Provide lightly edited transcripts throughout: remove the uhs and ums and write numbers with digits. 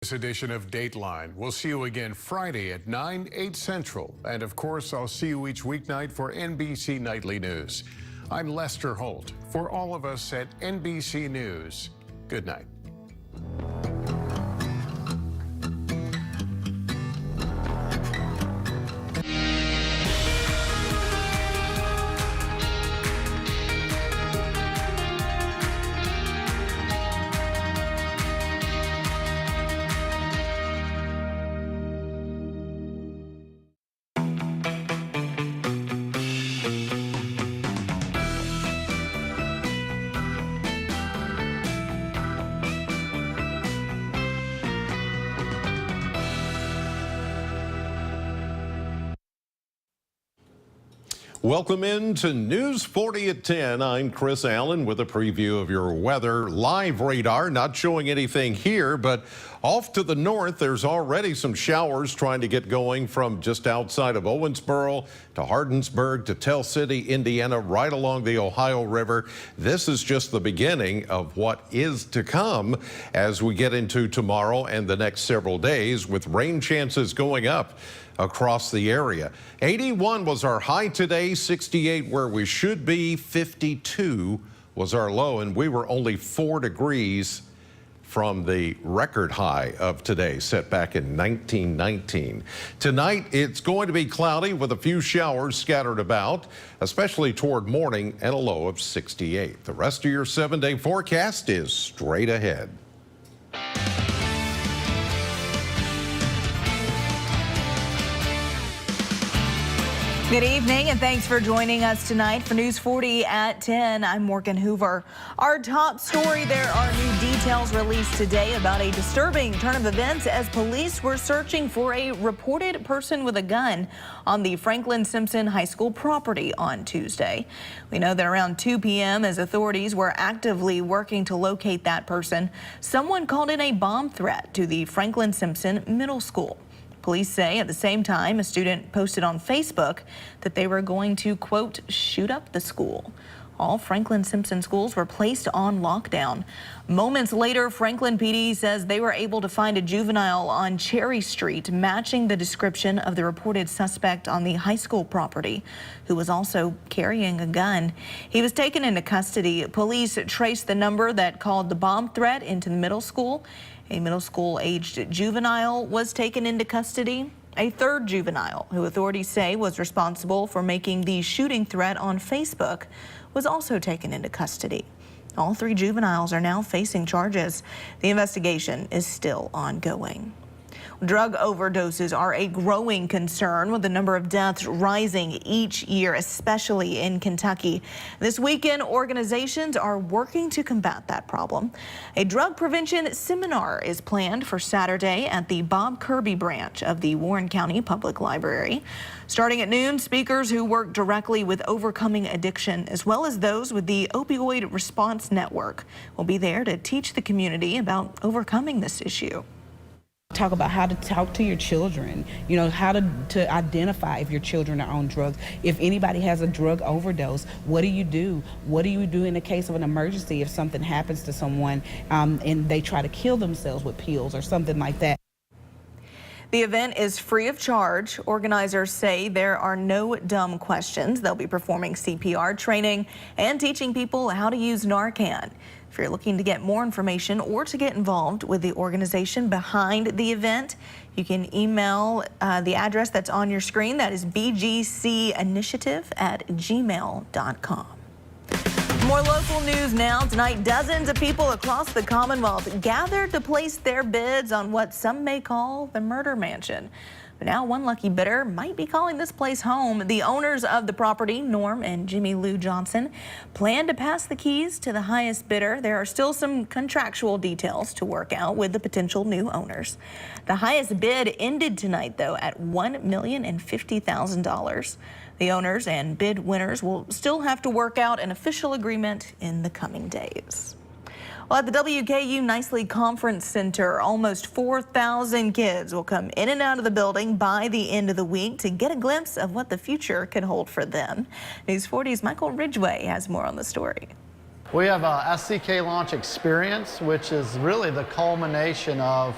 This edition of Dateline. We'll see you again Friday at 9, 8 Central. And of course, I'll see you each weeknight for NBC Nightly News. I'm Lester Holt. For all of us at NBC News, good night. Welcome into News 40 at 10. I'm Chris Allen with a preview of your weather. Live radar, not showing anything here, but off to the north, there's already some showers trying to get going from just outside of Owensboro to Hardinsburg to Tell City, Indiana, right along the Ohio River. This is just the beginning of what is to come as we get into tomorrow and the next several days, with rain chances going up across the area. 81 was our high today, 68 where we should be, 52 was our low, and we were only 4 degrees from the record high of today, set back in 1919. Tonight, it's going to be cloudy with a few showers scattered about, especially toward morning, and a low of 68. The rest of your 7-day forecast is straight ahead. Good evening, and thanks for joining us tonight for News 40 at 10. I'm Morgan Hoover. Our top story, there are new details released today about a disturbing turn of events as police were searching for a reported person with a gun on the Franklin Simpson High School property on Tuesday. We know that around 2 p.m. as authorities were actively working to locate that person, someone called in a bomb threat to the Franklin Simpson Middle School. Police say at the same time, a student posted on Facebook that they were going to, quote, shoot up the school. All Franklin Simpson schools were placed on lockdown. Moments later, Franklin PD says they were able to find a juvenile on Cherry Street matching the description of the reported suspect on the high school property, who was also carrying a gun. He was taken into custody. Police traced the number that called the bomb threat into the middle school. A middle school aged juvenile was taken into custody. A third juvenile, who authorities say was responsible for making the shooting threat on Facebook, was also taken into custody. All 3 juveniles are now facing charges. The investigation is still ongoing. Drug overdoses are a growing concern, with the number of deaths rising each year, especially in Kentucky. This weekend, organizations are working to combat that problem. A drug prevention seminar is planned for Saturday at the Bob Kirby branch of the Warren County Public Library. Starting at noon, speakers who work directly with overcoming addiction, as well as those with the Opioid Response Network, will be there to teach the community about overcoming this issue. Talk about how to talk to your children, how to identify if your children are on drugs. If anybody has a drug overdose, what do you do? What do you do in the case of an emergency if something happens to someone and they try to kill themselves with pills or something like that? The event is free of charge. Organizers say there are no dumb questions. They'll be performing CPR training and teaching people how to use Narcan. If you're looking to get more information or to get involved with the organization behind the event, you can email the address that's on your screen. That is bgcinitiative@gmail.com. More local news now. Tonight, dozens of people across the Commonwealth gathered to place their bids on what some may call the murder mansion. But now one lucky bidder might be calling this place home. The owners of the property, Norm and Jimmy Lou Johnson, plan to pass the keys to the highest bidder. There are still some contractual details to work out with the potential new owners. The highest bid ended tonight, though, at $1,050,000. The owners and bid winners will still have to work out an official agreement in the coming days. Well, at the WKU Nicely Conference Center, almost 4,000 kids will come in and out of the building by the end of the week to get a glimpse of what the future can hold for them. News 40's Michael Ridgway has more on the story. We have a SCK launch experience, which is really the culmination of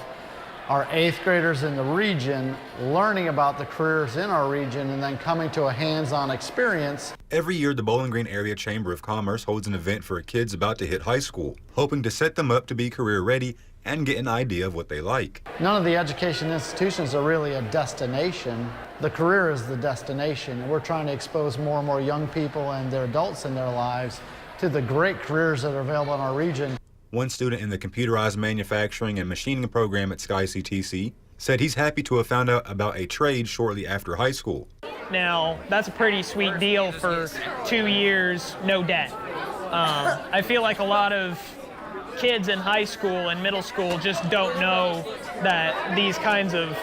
our 8th graders in the region learning about the careers in our region and then coming to a hands-on experience. Every year, the Bowling Green Area Chamber of Commerce holds an event for kids about to hit high school, hoping to set them up to be career ready and get an idea of what they like. None of the education institutions are really a destination. The career is the destination. We're trying to expose more and more young people and their adults in their lives to the great careers that are available in our region. One student in the computerized manufacturing and machining program at Sky CTC said he's happy to have found out about a trade shortly after high school. Now, that's a pretty sweet deal for 2 years, no debt. I feel like a lot of kids in high school and middle school just don't know that these kinds of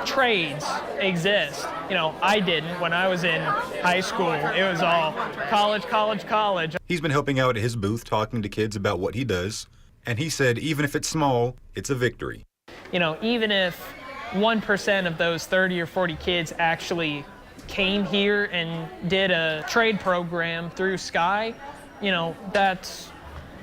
trades exist. You know, I didn't when I was in high school. It was all college, college, college. He's been helping out at his booth talking to kids about what he does, and he said even if it's small, it's a victory. You know, even if 1% of those 30 or 40 kids actually came here and did a trade program through Sky, you know, that's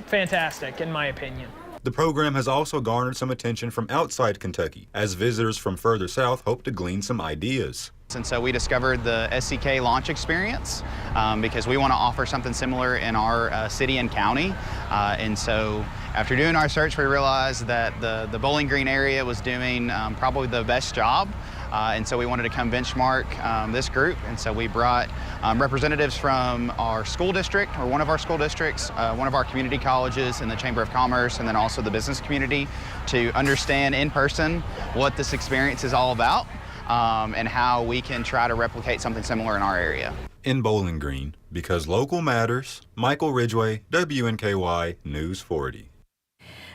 fantastic in my opinion. The program has also garnered some attention from outside Kentucky, as visitors from further south hope to glean some ideas. And so we discovered the SCK launch experience because we want to offer something similar in our city and county. And so after doing our search, we realized that the Bowling Green area was doing probably the best job. And so we wanted to come benchmark this group. And so we brought representatives from our school district, or one of our school districts, one of our community colleges, and the Chamber of Commerce, and then also the business community to understand in person what this experience is all about and how we can try to replicate something similar in our area. In Bowling Green, because local matters, Michael Ridgway, WNKY News 40.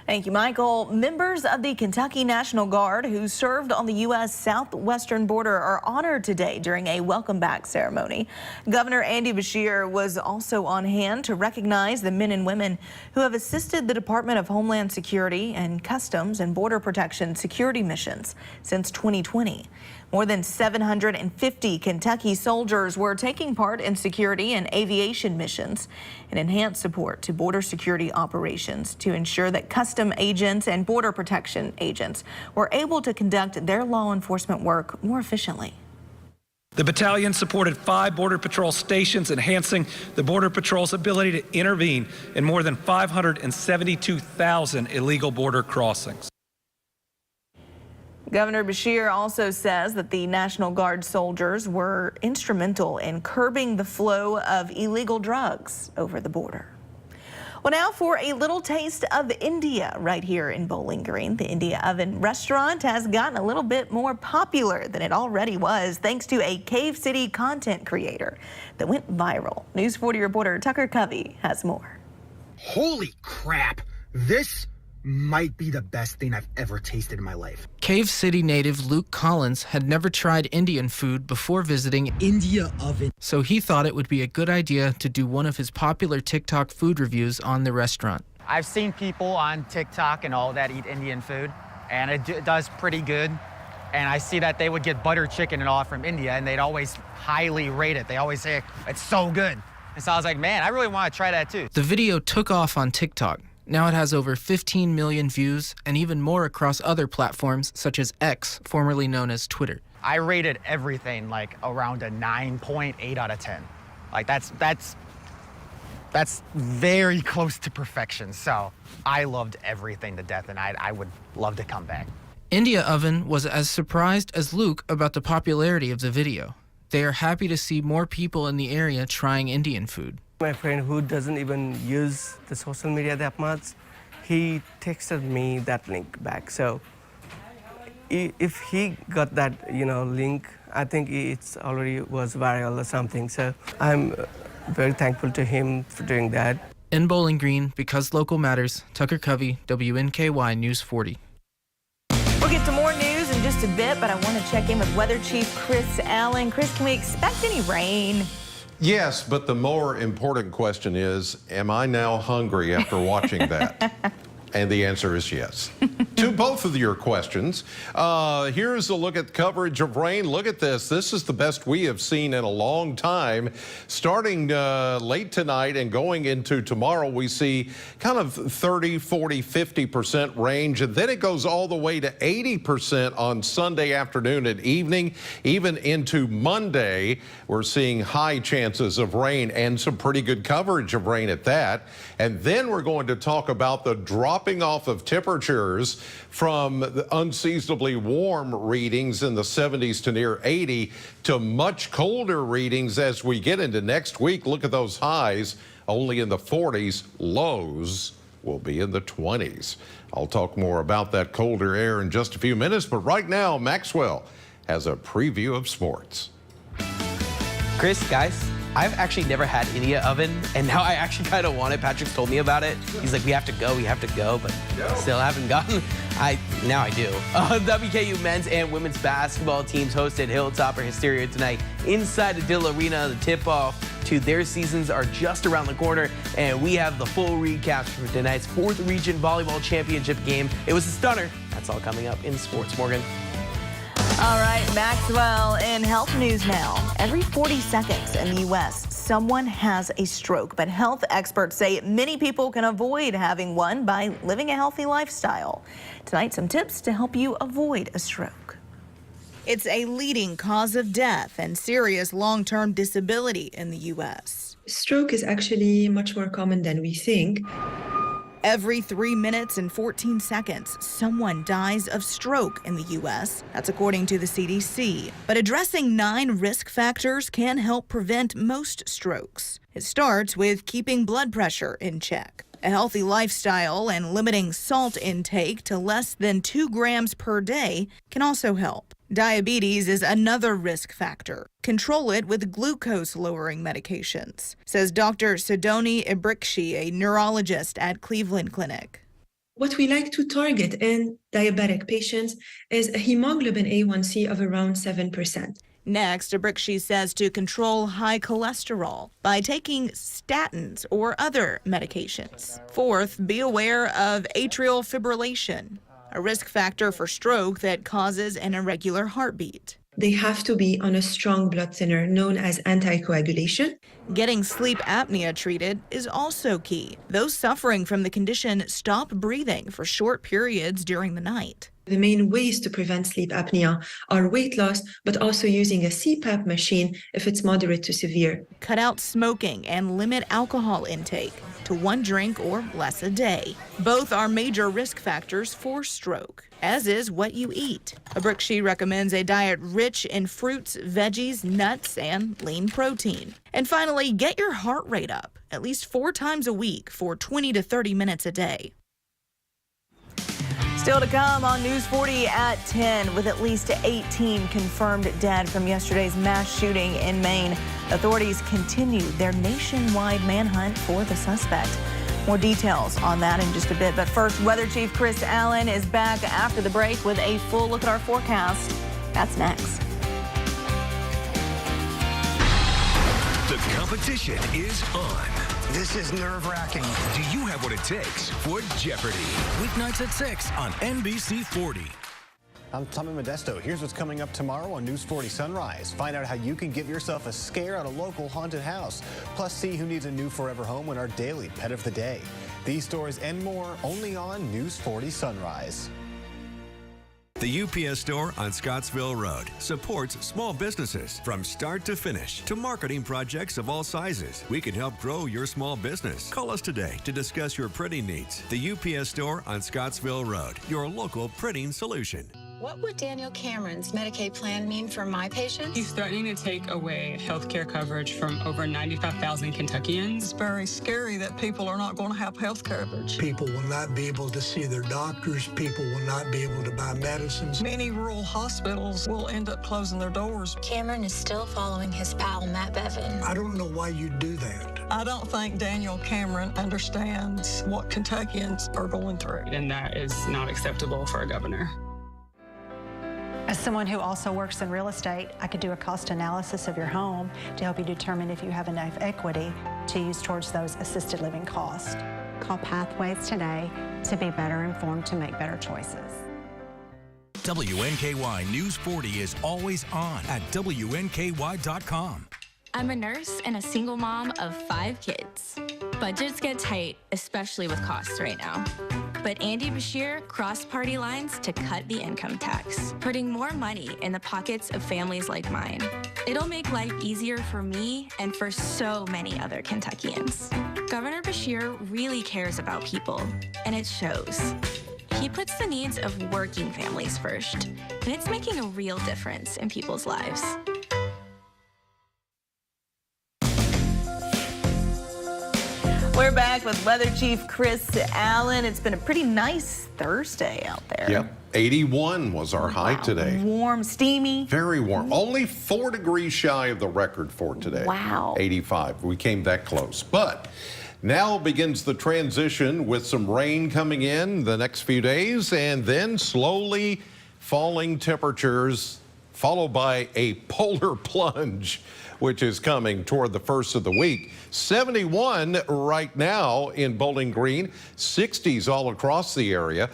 Thank you, Michael. Members of the Kentucky National Guard who served on the U.S. southwestern border are honored today during a welcome back ceremony. Governor Andy Beshear was also on hand to recognize the men and women who have assisted the Department of Homeland Security and Customs and Border Protection security missions since 2020. More than 750 Kentucky soldiers were taking part in security and aviation missions and enhanced support to border security operations to ensure that custom agents and border protection agents were able to conduct their law enforcement work more efficiently. The battalion supported 5 Border Patrol stations, enhancing the Border Patrol's ability to intervene in more than 572,000 illegal border crossings. Governor Beshear also says that the National Guard soldiers were instrumental in curbing the flow of illegal drugs over the border. Well, now for a little taste of India right here in Bowling Green. The India Oven restaurant has gotten a little bit more popular than it already was thanks to a Cave City content creator that went viral. News 40 reporter Tucker Covey has more. Holy crap! This might be the best thing I've ever tasted in my life. Cave City native Luke Collins had never tried Indian food before visiting India Oven. So he thought it would be a good idea to do one of his popular TikTok food reviews on the restaurant. I've seen people on TikTok and all that eat Indian food, and it does pretty good. And I see that they would get butter chicken and all from India, and they'd always highly rate it. They always say, it's so good. And so I was like, man, I really want to try that too. The video took off on TikTok. Now it has over 15 million views and even more across other platforms such as X, formerly known as Twitter. I rated everything like around a 9.8 out of 10. Like that's very close to perfection. So I loved everything to death, and I would love to come back. India Oven was as surprised as Luke about the popularity of the video. They are happy to see more people in the area trying Indian food. My friend who doesn't even use the social media that much, he texted me that link back. So if he got that, link, I think it's already was viral or something. So I'm very thankful to him for doing that. In Bowling Green, because local matters, Tucker Covey, WNKY News 40. We'll get to more news in just a bit, but I want to check in with Weather Chief Chris Allen. Chris, can we expect any rain? Yes, but the more important question is, am I now hungry after watching that? And the answer is yes. to both of your questions. Here's a look at coverage of rain. Look at this. This is the best we have seen in a long time. Starting late tonight and going into tomorrow, we see kind of 30, 40, 50% range. And then it goes all the way to 80% on Sunday afternoon and evening. Even into Monday, we're seeing high chances of rain and some pretty good coverage of rain at that. And then we're going to talk about the dropping off of temperatures from the unseasonably warm readings in the 70s to near 80 to much colder readings as we get into next week. Look at those highs, only in the 40s. Lows will be in the 20s. I'll talk more about that colder air in just a few minutes, but right now, Maxwell has a preview of sports. Chris, guys, I've actually never had India oven, and now I actually kind of want it. Patrick's told me about it. He's like, we have to go, but still haven't gotten. Now I do. WKU men's and women's basketball teams hosted Hilltopper Hysteria tonight inside the Dill Arena. The tip-off to their seasons are just around the corner, and we have the full recaps for tonight's 4th Region Volleyball Championship game. It was a stunner. That's all coming up in sports. Morgan. All right, Maxwell in health news now. Every 40 seconds in the U.S., someone has a stroke, but health experts say many people can avoid having one by living a healthy lifestyle. Tonight, some tips to help you avoid a stroke. It's a leading cause of death and serious long-term disability in the U.S. Stroke is actually much more common than we think. Every 3 minutes and 14 seconds, someone dies of stroke in the U.S. That's according to the CDC. But addressing 9 risk factors can help prevent most strokes. It starts with keeping blood pressure in check. A healthy lifestyle and limiting salt intake to less than 2 grams per day can also help. Diabetes is another risk factor. Control it with glucose-lowering medications, says Dr. Sidoni Ibrikshi, a neurologist at Cleveland Clinic. What we like to target in diabetic patients is a hemoglobin A1C of around 7%. Next, Ibrikshi says to control high cholesterol by taking statins or other medications. Fourth, be aware of atrial fibrillation, a risk factor for stroke that causes an irregular heartbeat. They have to be on a strong blood thinner known as anticoagulation. Getting sleep apnea treated is also key. Those suffering from the condition stop breathing for short periods during the night. The main ways to prevent sleep apnea are weight loss, but also using a CPAP machine if it's moderate to severe. Cut out smoking and limit alcohol intake to 1 drink or less a day. Both are major risk factors for stroke, as is what you eat. Ibrikshi recommends a diet rich in fruits, veggies, nuts, and lean protein. And finally, get your heart rate up at least 4 times a week for 20 to 30 minutes a day. Still to come on News 40 at 10, with at least 18 confirmed dead from yesterday's mass shooting in Maine. Authorities continue their nationwide manhunt for the suspect. More details on that in just a bit. But first, Weather Chief Chris Allen is back after the break with a full look at our forecast. That's next. The competition is on. This is nerve-wracking. Do you have what it takes for Jeopardy? Weeknights at 6 on NBC 40. I'm Tommy Modesto. Here's what's coming up tomorrow on News 40 Sunrise. Find out how you can give yourself a scare at a local haunted house. Plus, see who needs a new forever home in our daily Pet of the Day. These stories and more only on News 40 Sunrise. The UPS store on Scottsville Road supports small businesses from start to finish to marketing projects of all sizes. We can help grow your small business. Call us today to discuss your printing needs. The UPS store on Scottsville Road, your local printing solution. What would Daniel Cameron's Medicaid plan mean for my patients? He's threatening to take away health care coverage from over 95,000 Kentuckians. It's very scary that people are not going to have health coverage. People will not be able to see their doctors. People will not be able to buy medicines. Many rural hospitals will end up closing their doors. Cameron is still following his pal, Matt Bevin. I don't know why you do that. I don't think Daniel Cameron understands what Kentuckians are going through. And that is not acceptable for a governor. As someone who also works in real estate, I could do a cost analysis of your home to help you determine if you have enough equity to use towards those assisted living costs. Call Pathways today to be better informed to make better choices. WNKY News 40 is always on at WNKY.com. I'm a nurse and a single mom of 5 kids. Budgets get tight, especially with costs right now. But Andy Bashir crossed party lines to cut the income tax, putting more money in the pockets of families like mine. It'll make life easier for me and for so many other Kentuckians. Governor Bashir really cares about people, and it shows. He puts the needs of working families first, and it's making a real difference in people's lives. We're back with Weather Chief Chris Allen. It's been a pretty nice Thursday out there. Yep. 81 was our high today. Warm, steamy. Very warm. Only 4 degrees shy of the record for today. Wow. 85. We came that close. But now begins the transition with some rain coming in the next few days and then slowly falling temperatures, followed by a polar plunge, which is coming toward the first of the week. 71 right now in Bowling Green, 60s all across the area.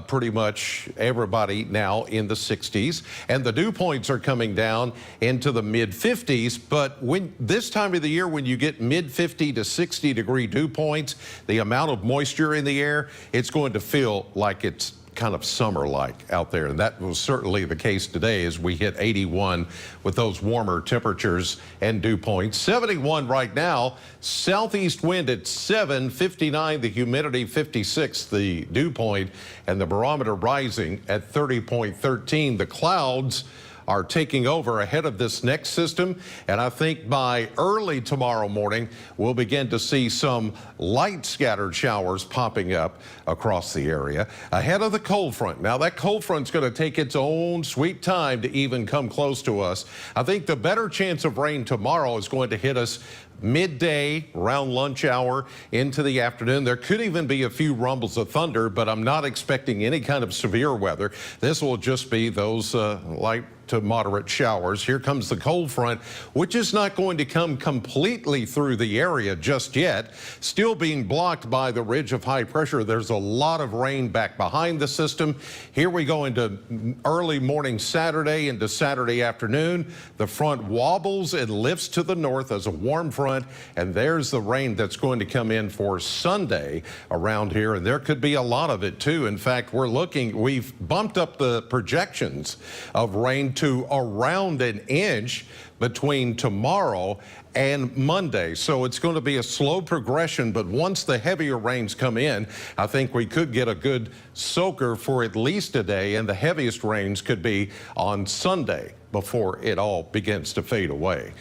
Pretty much everybody now in the 60s. And the dew points are coming down into the mid 50s. But when this time of the year, when you get mid 50 to 60 degree dew points, the amount of moisture in the air, it's going to feel like it's kind of summer-like out there, and that was certainly the case today as we hit 81 with those warmer temperatures and dew points. 71 right now, southeast wind at 7, 59 the humidity, 56 the dew point, and the barometer rising at 30.13. The clouds are taking over ahead of this next system, and I think by early tomorrow morning we'll begin to see some light scattered showers popping up across the area ahead of the cold front. Now that cold front's going to take its own sweet time to even come close to us. I think the better chance of rain tomorrow is going to hit us midday, around lunch hour into the afternoon. There could even be a few rumbles of thunder, but I'm not expecting any kind of severe weather. This will just be those light to moderate showers. Here comes the cold front, which is not going to come completely through the area just yet. Still being blocked by the ridge of high pressure. There's a lot of rain back behind the system. Here we go into early morning Saturday into Saturday afternoon. The front wobbles and lifts to the north as a warm front, and there's the rain that's going to come in for Sunday around here, and there could be a lot of it too. In fact, we've bumped up the projections of rain to around an inch between tomorrow and Monday. So it's going to be a slow progression, but once the heavier rains come in, I think we could get a good soaker for at least a day, and the heaviest rains could be on Sunday before it all begins to fade away.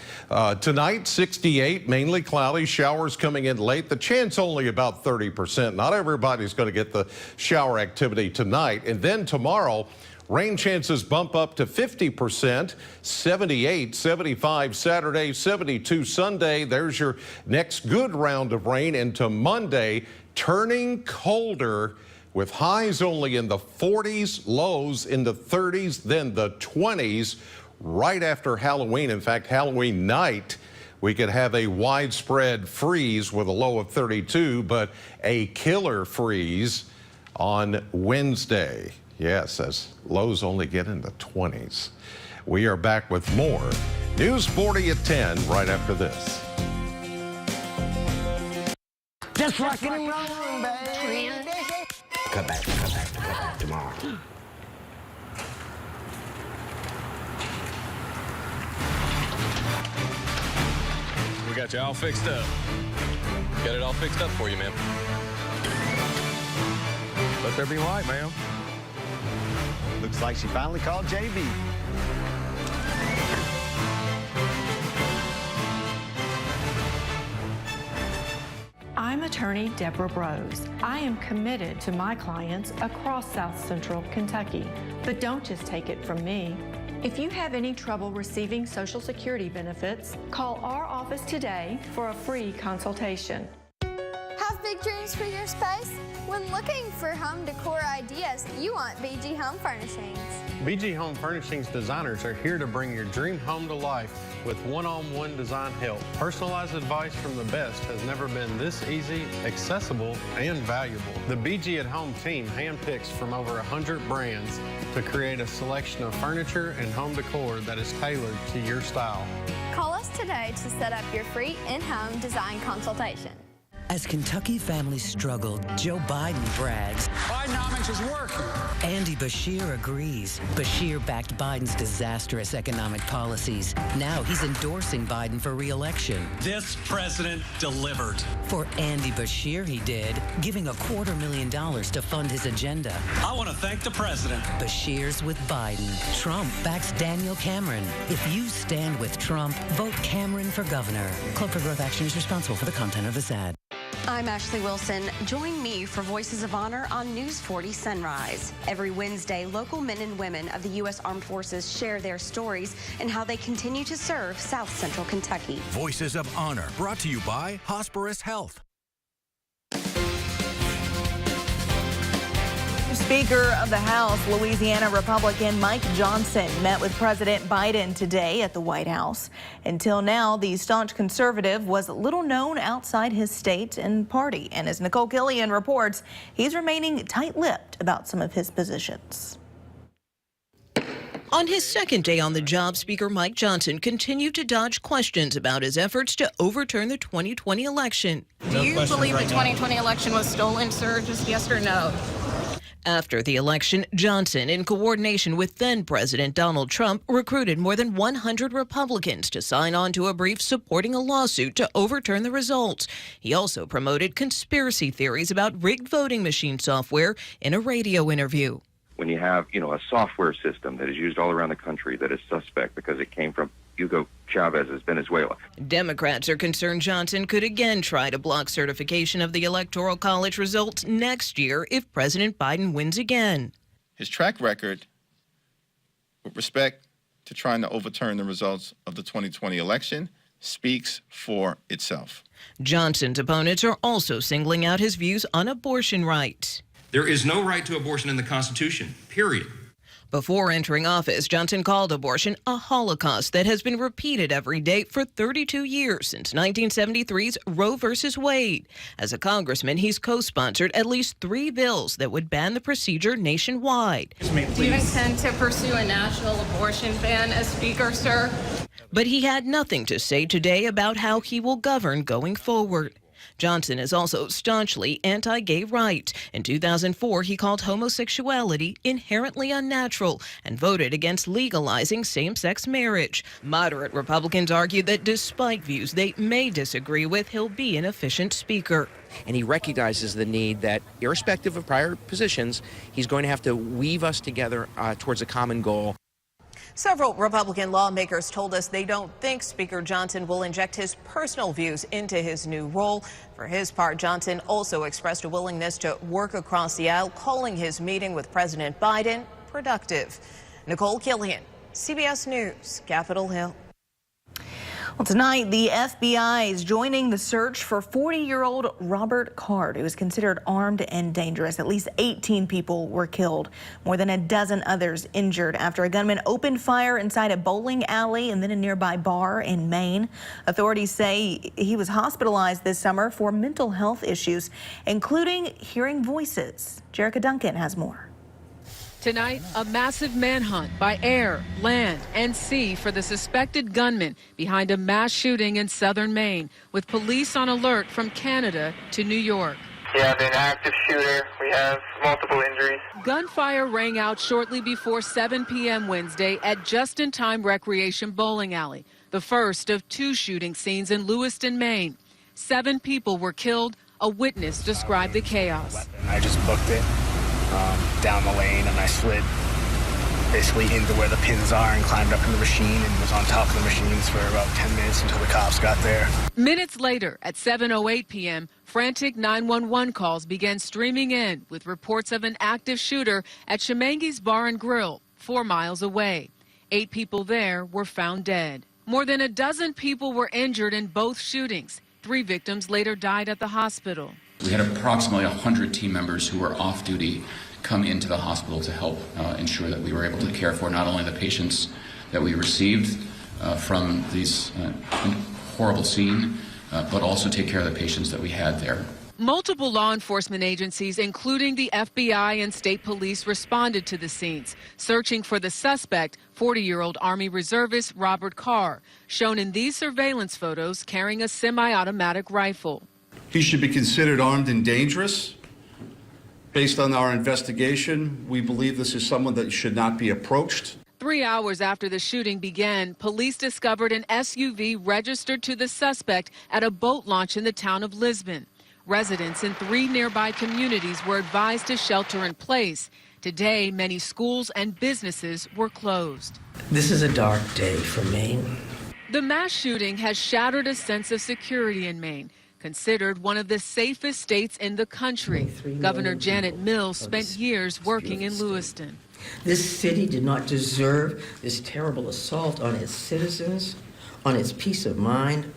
Tonight, 68, mainly cloudy, showers coming in late. The chance only about 30%. Not everybody's going to get the shower activity tonight. And then tomorrow, rain chances bump up to 50%, 78, 75 Saturday, 72 Sunday. There's your next good round of rain into Monday, turning colder with highs only in the 40s, lows in the 30s, then the 20s right after Halloween. In fact, Halloween night, we could have a widespread freeze with a low of 32, but a killer freeze on Wednesday. Yes, as lows only get in the 20s. We are back with more News 40 at 10 right after this. Just rockin' and rollin', baby. Cut back tomorrow. We got you all fixed up. Got it all fixed up for you, ma'am. Let there be light, ma'am. Looks like she finally called JV. I'm attorney Deborah Brose. I am committed to my clients across South Central Kentucky. But don't just take it from me. If you have any trouble receiving Social Security benefits, call our office today for a free consultation. have big dreams for your space? When looking for home decor ideas, you want BG Home Furnishings. BG Home Furnishings designers are here to bring your dream home to life with one-on-one design help. Personalized advice from the best has never been this easy, accessible, and valuable. The BG at Home team handpicks from over 100 brands to create a selection of furniture and home decor that is tailored to your style. Call us today to set up your free in-home design consultation. As Kentucky families struggled, Joe Biden brags. Bidenomics is working. Andy Beshear agrees. Beshear backed Biden's disastrous economic policies. Now he's endorsing Biden for re-election. This president delivered. For Andy Beshear, he did, giving $250,000 to fund his agenda. I want to thank the president. Beshear's with Biden. Trump backs Daniel Cameron. If you stand with Trump, vote Cameron for governor. Club for Growth Action is responsible for the content of this ad. I'm Ashley Wilson. Join me for Voices of Honor on News 40 Sunrise. Every Wednesday, local men and women of the U.S. Armed Forces share their stories and how they continue to serve South Central Kentucky. Voices of Honor, brought to you by Hosperis Health. Speaker of the House, Louisiana Republican Mike Johnson met with President Biden today at the White House. Until now, the staunch conservative was little known outside his state and party. And as Nicole Killian reports, he's remaining tight-lipped about some of his positions. On his second day on the job, Speaker Mike Johnson continued to dodge questions about his efforts to overturn the 2020 election. Do you believe the 2020 election was stolen, sir? Just yes or no? After the election, Johnson, in coordination with then-President Donald Trump, recruited more than 100 Republicans to sign on to a brief supporting a lawsuit to overturn the results. He also promoted conspiracy theories about rigged voting machine software in a radio interview. When you have, a software system that is used all around the country that is suspect because it came from Hugo Chavez's Venezuela. Democrats are concerned Johnson could again try to block certification of the Electoral College results next year if President Biden wins again. His track record with respect to trying to overturn the results of the 2020 election speaks for itself. Johnson's opponents are also singling out his views on abortion rights. There is no right to abortion in the Constitution, period. Before entering office, Johnson called abortion a holocaust that has been repeated every day for 32 years since 1973's Roe v. Wade. As a congressman, he's co-sponsored at least 3 bills that would ban the procedure nationwide. Do you intend to pursue a national abortion ban as Speaker, sir? But he had nothing to say today about how he will govern going forward. Johnson is also staunchly anti-gay rights. In 2004, he called homosexuality inherently unnatural and voted against legalizing same-sex marriage. Moderate Republicans argue that despite views they may disagree with, he'll be an efficient speaker. And he recognizes the need that, irrespective of prior positions, he's going to have to weave us together towards a common goal. Several Republican lawmakers told us they don't think Speaker Johnson will inject his personal views into his new role. For his part, Johnson also expressed a willingness to work across the aisle, calling his meeting with President Biden productive. Nicole Killian, CBS News, Capitol Hill. Well, tonight, the FBI is joining the search for 40-year-old Robert Card, who is considered armed and dangerous. At least 18 people were killed, more than a dozen others injured after a gunman opened fire inside a bowling alley and then a nearby bar in Maine. Authorities say he was hospitalized this summer for mental health issues, including hearing voices. Jerica Duncan has more. Tonight, a massive manhunt by air, land, and sea for the suspected gunman behind a mass shooting in southern Maine, with police on alert from Canada to New York. We have an active shooter. We have multiple injuries. Gunfire rang out shortly before 7 p.m. Wednesday at Just in Time Recreation Bowling Alley, the first of 2 shooting scenes in Lewiston, Maine. 7 people were killed. A witness described the chaos. I just booked it down the lane, and I slid basically into where the pins are and climbed up in the machine and was on top of the machines for about 10 minutes until the cops got there. Minutes later, at 7:08 p.m., frantic 911 calls began streaming in with reports of an active shooter at Shemangi's Bar and Grill, 4 miles away. 8 people there were found dead. More than a dozen people were injured in both shootings. 3 victims later died at the hospital. We had approximately 100 team members who were off duty come into the hospital to help ensure that we were able to care for not only the patients that we received from these horrible scene, but also take care of the patients that we had there. Multiple law enforcement agencies, including the FBI and state police, responded to the scenes, searching for the suspect, 40-year-old Army reservist Robert Carr, shown in these surveillance photos carrying a semi-automatic rifle. He should be considered armed and dangerous. Based on our investigation, we believe this is someone that should not be approached. 3 hours after the shooting began, police discovered an SUV registered to the suspect at a boat launch in the town of Lisbon. Residents in 3 nearby communities were advised to shelter in place. Today, many schools and businesses were closed. This is a dark day for Maine. The mass shooting has shattered a sense of security in Maine, considered one of the safest states in the country. Governor Janet Mills spent years working in Lewiston. This city did not deserve this terrible assault on its citizens, on its peace of mind,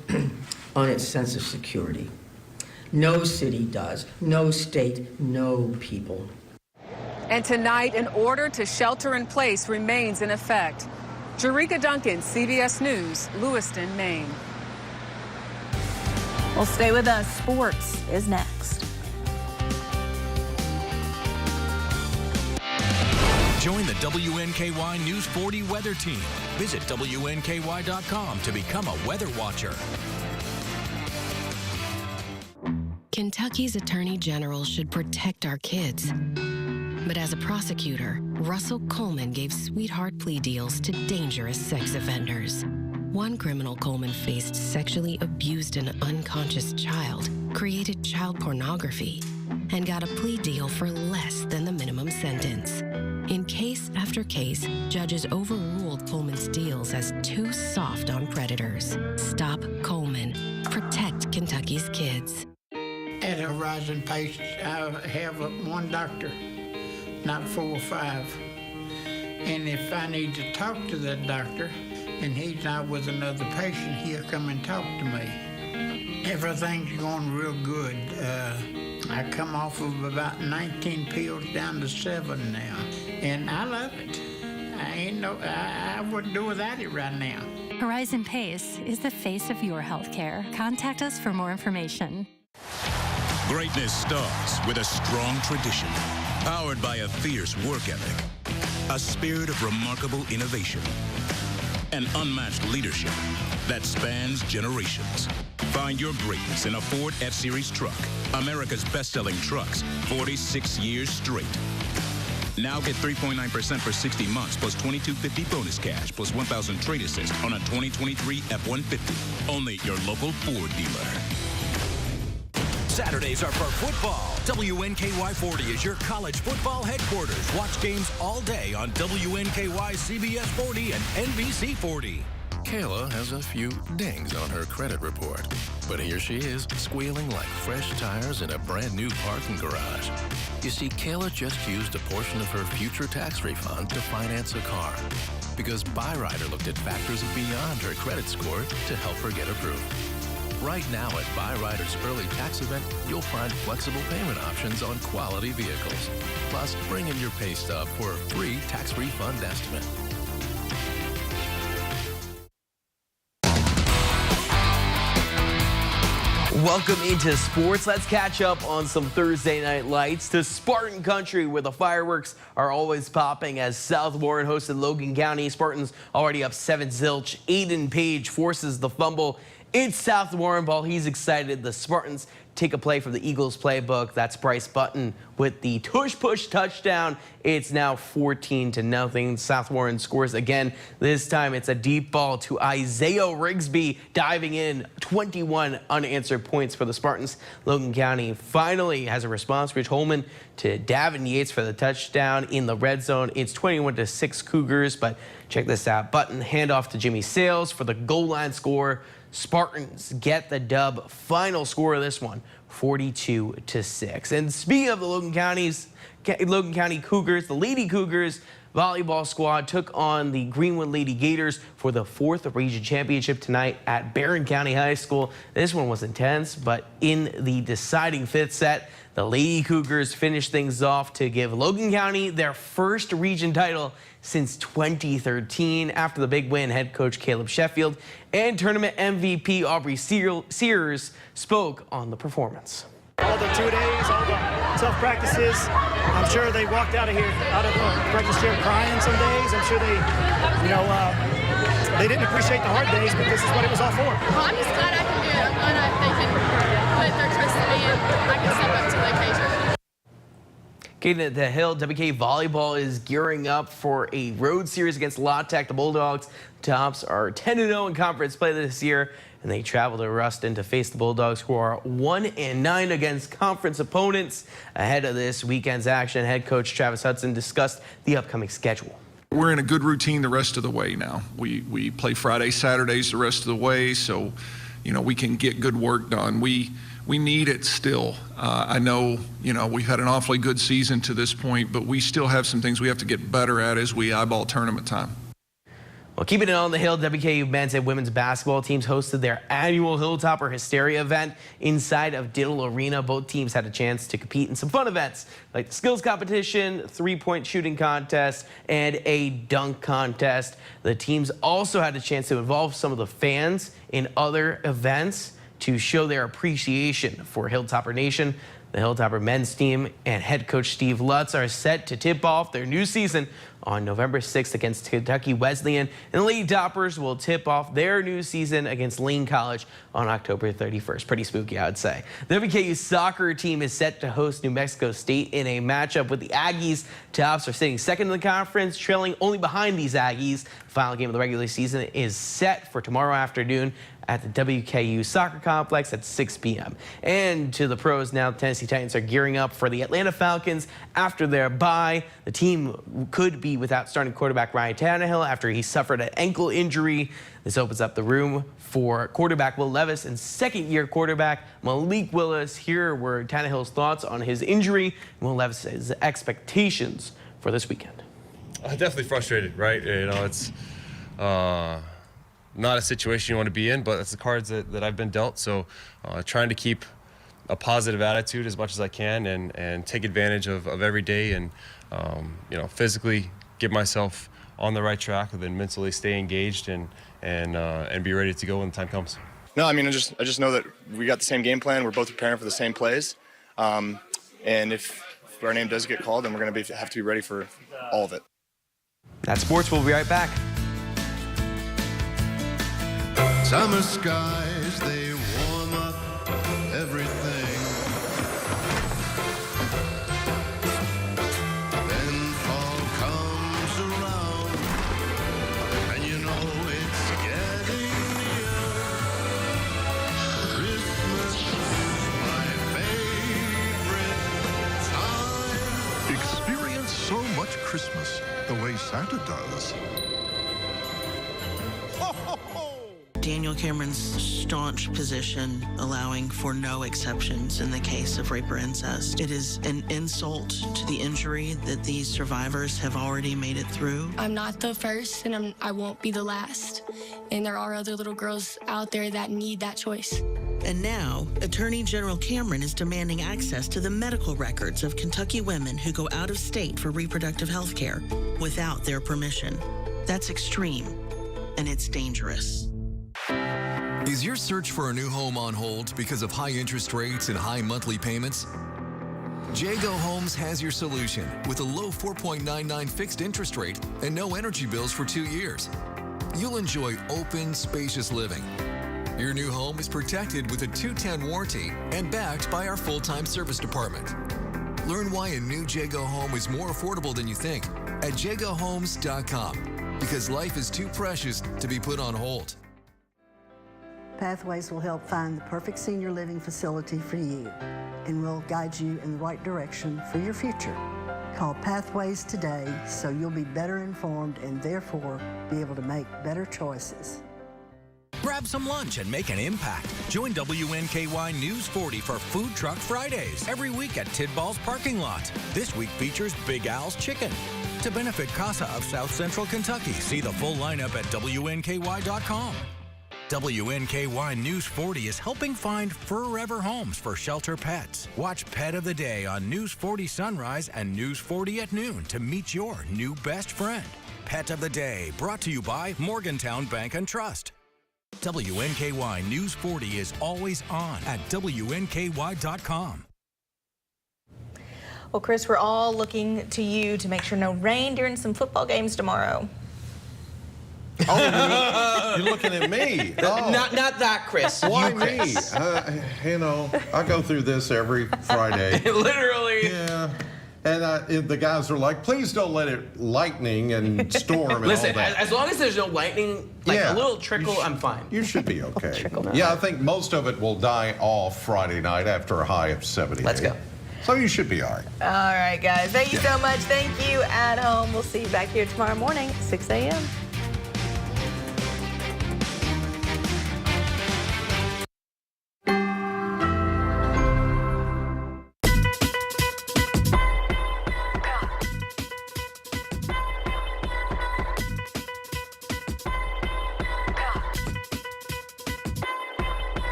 on its sense of security. No city does, no state, no people. And tonight, an order to shelter in place remains in effect. Jerika Duncan, CBS News, Lewiston, Maine. Well, stay with us. Sports is next. Join the WNKY News 40 weather team. Visit WNKY.com to become a weather watcher. Kentucky's Attorney General should protect our kids. But as a prosecutor, Russell Coleman gave sweetheart plea deals to dangerous sex offenders. One criminal Coleman faced sexually abused an unconscious child, created child pornography, and got a plea deal for less than the minimum sentence. In case after case, judges overruled Coleman's deals as too soft on predators. Stop Coleman. Protect Kentucky's kids. At Horizon Pace, I have one doctor, not 4 or 5. And if I need to talk to that doctor and he's not with another patient, he'll come and talk to me. Everything's going real good. I come off of about 19 pills down to 7 now, and I love it. I wouldn't do without it right now. Horizon Pace is the face of your healthcare. Contact us for more information. Greatness starts with a strong tradition, powered by a fierce work ethic, a spirit of remarkable innovation, and unmatched leadership that spans generations. Find your greatness in a Ford F-Series truck, America's best-selling trucks, 46 years straight. Now get 3.9% for 60 months plus $22.50 bonus cash plus $1,000 trade assist on a 2023 F-150. Only your local Ford dealer. Saturdays are for football. WNKY 40 is your college football headquarters. Watch games all day on WNKY, CBS 40, and NBC 40. Kayla has a few dings on her credit report, but here she is, squealing like fresh tires in a brand new parking garage. You see, Kayla just used a portion of her future tax refund to finance a car because Byrider looked at factors beyond her credit score to help her get approved. Right now at Byrider's early tax event, you'll find flexible payment options on quality vehicles. Plus, bring in your pay stub for a free tax refund estimate. Welcome into sports. Let's catch up on some Thursday night lights to Spartan country, where the fireworks are always popping as South Warren hosted Logan County. Spartans already up 7-0. Aiden Page forces the fumble. It's South Warren ball. He's excited. The Spartans take a play from the Eagles playbook. That's Bryce Button with the tush-push touchdown. It's now 14-0. South Warren scores again. This time it's a deep ball to Isaiah Rigsby diving in. 21 unanswered points for the Spartans. Logan County finally has a response. Rich Holman to Davin Yates for the touchdown in the red zone. It's 21-6 Cougars, but check this out. Button handoff to Jimmy Sales for the goal line score. Spartans get the dub. Final score of this one, 42-6. And speaking of the Logan County Cougars, the Lady Cougars volleyball squad took on the Greenwood Lady Gators for the 4th region championship tonight at Barron County High School. This one was intense, but in the deciding 5th set, the Lady Cougars finished things off to give Logan County their first region title since 2013. After the big win, head coach Caleb Sheffield and tournament MVP Aubrey Sears spoke on the performance. All the 2 days, all the tough practices, I'm sure they walked out of the practice gym crying some days. I'm sure they, they didn't appreciate the hard days, but this is what it was all for. Well, I'm just glad I can do it. I'm glad they can put their trust in me and I can step up to the occasion. Getting at the Hill, WNKY volleyball is gearing up for a road series against La Tech. The Bulldogs Tops are 10-0 in conference play this year, and they travel to Ruston to face the Bulldogs, who are 1-9 against conference opponents. Ahead of this weekend's action, head coach Travis Hudson discussed the upcoming schedule. We're in a good routine the rest of the way now. We play Fridays, Saturdays the rest of the way, so we can get good work done. We need it still. I know, we've had an awfully good season to this point, but we still have some things we have to get better at as we eyeball tournament time. Well, keeping it on the Hill, WNKY men's and women's basketball teams hosted their annual Hilltopper Hysteria event inside of Diddle Arena. Both teams had a chance to compete in some fun events like the skills competition, three-point shooting contest, and a dunk contest. The teams also had a chance to involve some of the fans in other events to show their appreciation for Hilltopper Nation. The Hilltopper men's team and head coach Steve Lutz are set to tip off their new season on November 6th against Kentucky Wesleyan, and the Lady Toppers will tip off their new season against Lane College on October 31st. Pretty spooky, I would say. The WNKY soccer team is set to host New Mexico State in a matchup with the Aggies. Tops are sitting second in the conference, trailing only behind these Aggies. The final game of the regular season is set for tomorrow afternoon at the WKU Soccer Complex at 6 p.m. And to the pros now, the Tennessee Titans are gearing up for the Atlanta Falcons after their bye. The team could be without starting quarterback Ryan Tannehill after he suffered an ankle injury. This opens up the room for quarterback Will Levis and second-year quarterback Malik Willis. Here were Tannehill's thoughts on his injury and Will Levis's expectations for this weekend. Definitely frustrated, right? It's not a situation you want to be in, but it's the cards that I've been dealt. So trying to keep a positive attitude as much as I can and take advantage of every day and, physically get myself on the right track and then mentally stay engaged and be ready to go when the time comes. No, I just know that we got the same game plan. We're both preparing for the same plays. And if our name does get called, then we're going to have to be ready for all of it. That's sports. We'll be right back. Summer skies, they warm up everything. Then fall comes around, and you know it's getting near. Christmas is my favorite time. Experience so much Christmas the way Santa does. Daniel Cameron's staunch position allowing for no exceptions in the case of rape or incest. It is an insult to the injury that these survivors have already made it through. I'm not the first, and I won't be the last. And there are other little girls out there that need that choice. And now, Attorney General Cameron is demanding access to the medical records of Kentucky women who go out of state for reproductive health care without their permission. That's extreme, and it's dangerous. Is your search for a new home on hold because of high interest rates and high monthly payments? Jago Homes has your solution with a low 4.99 fixed interest rate and no energy bills for 2 years. You'll enjoy open, spacious living. Your new home is protected with a 210 warranty and backed by our full-time service department. Learn why a new Jago home is more affordable than you think at jagohomes.com, because life is too precious to be put on hold. Pathways will help find the perfect senior living facility for you and will guide you in the right direction for your future. Call Pathways today so you'll be better informed and therefore be able to make better choices. Grab some lunch and make an impact. Join WNKY News 40 for Food Truck Fridays every week at Tidball's parking lot. This week features Big Al's Chicken, to benefit CASA of South Central Kentucky. See the full lineup at WNKY.com. WNKY News 40 is helping find forever homes for shelter pets. Watch Pet of the Day on News 40 Sunrise and News 40 at noon to meet your new best friend. Pet of the Day, brought to you by Morgantown Bank and Trust. WNKY News 40 is always on at WNKY.com. Well, Chris, we're all looking to you to make sure no rain during some football games tomorrow. Oh, you're looking at me. Oh. Not that, Chris. Why you, me? Chris. You know, I go through this every Friday. Literally. Yeah. And the guys are like, please don't let it lightning and storm and Listen, all that. as long as there's no lightning, like a little trickle, I'm fine. You should be okay. Yeah, I think most of it will die off Friday night after a high of 78. Let's go. So you should be all right. All right, guys. Thank you so much. Thank you at home. We'll see you back here tomorrow morning, 6 a.m.